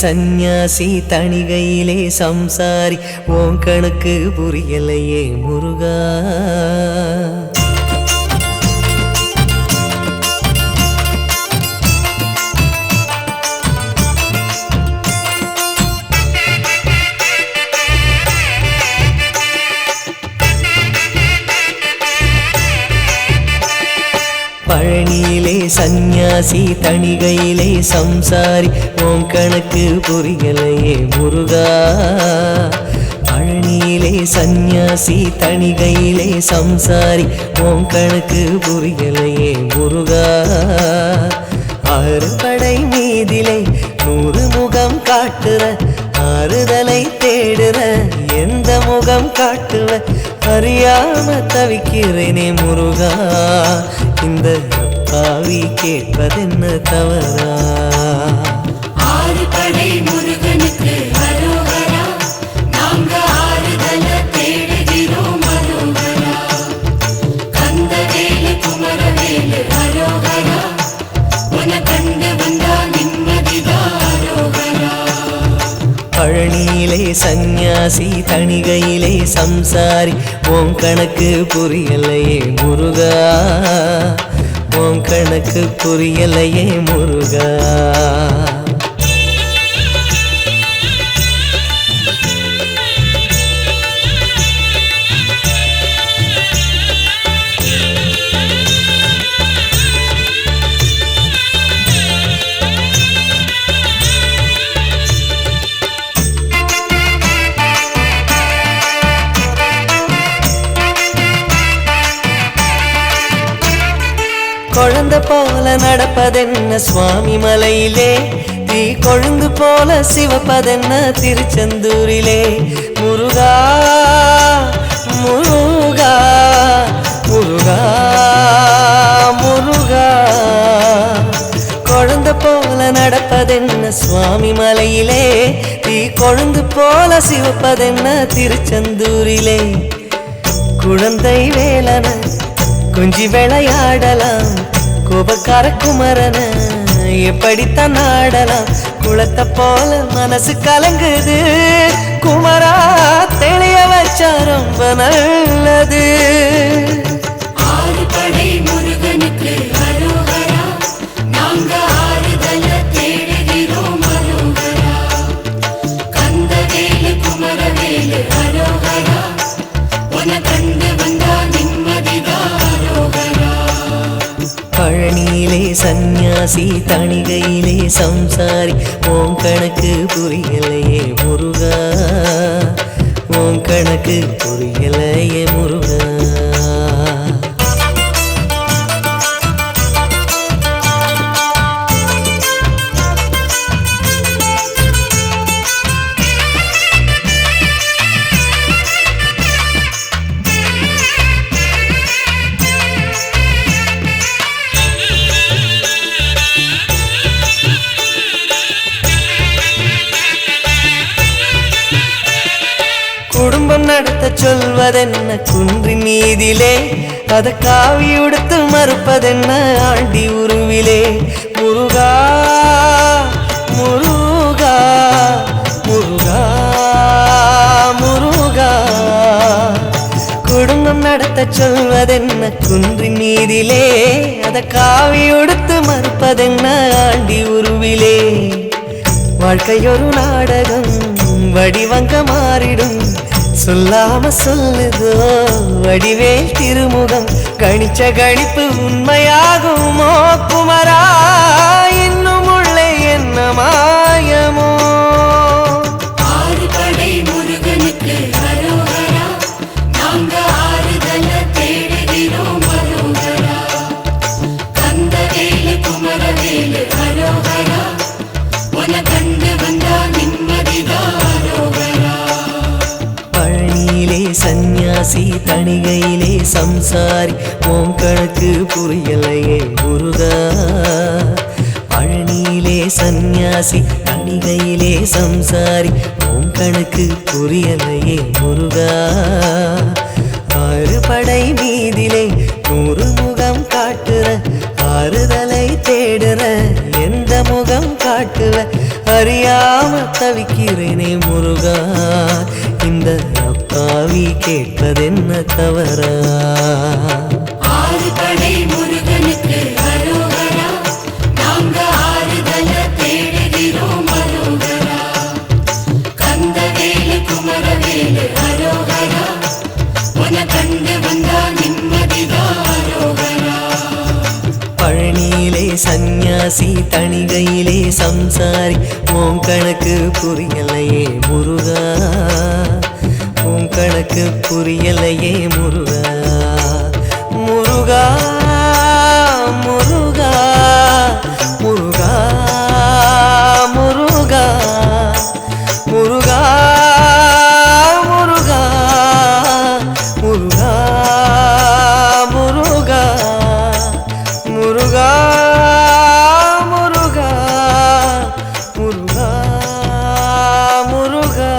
சந்நியாசி தணிகையிலே சம்சாரி உன் கணக்கு புரியலையே முருகா. பழனியிலே சந்நியாசி தணிகையிலே சம்சாரி உன் கணக்கு புரியலையே முருகா. பழனியிலே சந்நியாசி தணிகையிலே சம்சாரி உன் கணக்கு புரியலையே முருகா. ஆறு படை மீதிலே 100 முகம் காட்டுற ஆறுதலை தேடுற எந்த முகம் காட்டுவ அறியாம தவிக்கிறேனே முருகா. இந்த பாவி கேட்பதென்ன தவறா? ஆறு படை முருகனுக்கு அரோகரா, நாங்க ஆறுதல தேடுகிறோம் அரோகரா. கந்தவேலு குமரவேலு அரோகரா, உன கண்டு வந்தா நிம்மதிதான் அரோகரா. பழனியிலே சந்நியாசி தணிகையிலே சம்சாரி உன் கணக்கு புரியலையே முருகா. உன் கணக்கு புரியலையே முருகா. குழந்தை போல நடப்பதென்ன சுவாமி மலையிலே, தீ கொழுந்து போல சிவப்பதென்ன திருச்செந்தூரிலே. முருகா முருகா முருகா முருகா. குழந்தை போல நடப்பதென்ன சுவாமி மலையிலே, தீ கொழுந்து போல சிவப்பதென்ன திருச்செந்தூரிலே. குழந்தை வேலன கொஞ்சி விளையாடலாம், கோபக்கார குமரன எப்படித்தான் ஆடலாம். குளத்தை போல மனசு கலங்குது குமரா, தெளிய வச்சா ரொம்ப நல்லது. ஆறு படை முருகனுக்கு அரோகரா, நாங்க ஆறுதல தேடுகிறோம் அரோகரா. கந்தவேலு குமரவேலு அரோகரா, உன கண்டு வந்தா நிம்மதிதான் அரோகரா. பழனியிலே சந்நியாசி தணிகையிலே சம்சாரி உன் கணக்கு புரியலையே முருகா. உன் கணக்கு புரியலையே முருகா. குடும்பம் நடத்த சொல்வதென்ன குன்றின் மீதிலே, அத காவி உடுத்து மறுப்பதென்ன ஆண்டி உருவிலே. முருகா முருகா முருகா முருகா. குடும்பம் நடத்த சொல்வதென்ன குன்றின் மீதிலே, அத காவி உடுத்து மறுப்பதென்ன ஆண்டி உருவிலே. வாழ்க்கையொரு நாடகம் வடிவங்க மாறிடும், சொல்லாம சொல்லுதோ வடிவேல் திருமுகம். கணிச்ச கணிப்பு உண்மையாகுமோ குமரா, இன்னும் உள்ளே என்ன மாயமோ. ஆறு படை முருகனுக்கு அரோகரா, நாங்க ஆறுதல தேடுகிறோம் அரோகரா. கந்தவேலு குமரவேலு அரோகரா, உன கண்டு வந்தா நிம்மதிதான் அரோகரா. பழனியிலே சந்நியாசி தணிகையிலே சம்சாரி உன் கணக்கு புரியலையே முருகா. பழனியிலே சந்நியாசி தணிகையிலே சம்சாரி உன் கணக்கு புரியலையே முருகா. ஆறு படை மீதிலே 100 முகம் காட்டுற ஆறுதலை தேடுற எந்த முகம் காட்டுவ அறியாம தவிக்கிறேனே முருகா இந்த அப்பாவி கேட்பதென்ன தவறா ஆறு படை முருகனுக்கு அரோகரா நாங்க ஆறுதல தேடுகிறோம் அரோகரா கந்தவேலு குமரவேலு அரோகரா உன கண்டு வந்தா நிம்மதிதான் அரோகரா பழனியிலே சந்நியாசி தணிகையிலே சம்சாரி உன் கணக்கு புரியலையே முருகா உன் கணக்கு புரியலையே முருகா முருகா முருகா முருகா முருகா முருகா முருகா முருகா முருகா முருகா முருகா முருகா முருகா